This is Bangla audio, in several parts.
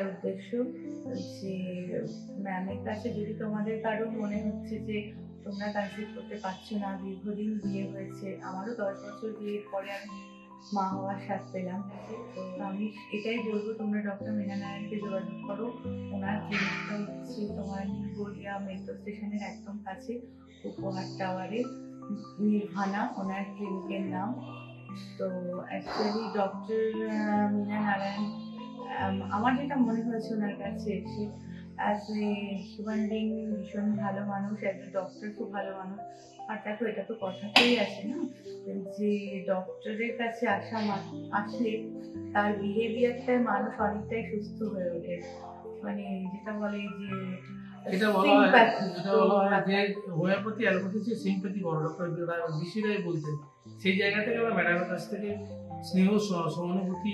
বলার উদ্দেশ্য যে ম্যামের কাছে যদি তোমাদের কারো মনে হচ্ছে যে তোমরা কনসিভ করতে পারছো না, দীর্ঘদিন বিয়ে হয়েছে, আমারও 10 বছর বিয়ের পরে আমি মা হওয়ার স্বাদ পেলাম, তো আমি এটাই বলবো তোমরা ডক্টর মীনা নারায়ণকে যোগাযোগ করো। ওনার ক্লিনিকটা হচ্ছে তোমার নিউগড়িয়া মেট্রো স্টেশনের একদম কাছে, উপহার টাওয়ারে, নির্ভানা ওনার ক্লিনিকের নাম। তো অ্যাকচুয়ালি ডক্টর মীনা নারায়ণ আমার যেটা মনে হয়েছে ওনার কাছে এসে অ্যাজ এ হিউম্যান বিং ভীষণ ভালো মানুষ, অ্যাজ এ ডক্টর খুব ভালো মানুষ। আর দেখো এটা তো কথাতেই আছে না যে ডক্টরের কাছে আসলে তার বিহেভিয়ারটায় মানুষ অনেকটাই সুস্থ হয়ে ওঠে, মানে যেটা বলে যে এটা বলা হয় যে হোমিওপ্যাথি অ্যালোপ্যাথি যে সিম্প্যাথি বড় ডক্টর ঋষিরাই বলতেন, সেই জায়গা থেকে আমরা ম্যাডামের কাছ থেকে স্নেহ সহানুভূতি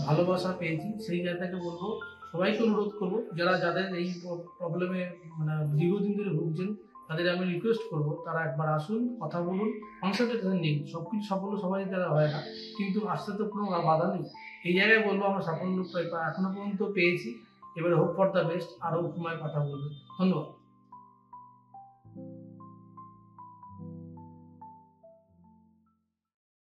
ভালোবাসা পেয়েছি। সেই জায়গাটাকে বলবো সবাইকে অনুরোধ করবো যাদের এই প্রবলেমে মানে দীর্ঘদিন ধরে ভুগছেন তাদের আমি রিকোয়েস্ট করবো তারা একবার আসুন, কথা বলুন, কনসালটেশন নেই। সবকিছু সাফল্য সবাই দ্বারা হয় না, কিন্তু আসতে তো কোনো বাধা নেই। এই জায়গায় বলবো আমরা সাফল্য এখনো পর্যন্ত পেয়েছি, এবারে হোপ ফর দ্য বেস্ট, আরও সময় কথা বলবো। ধন্যবাদ।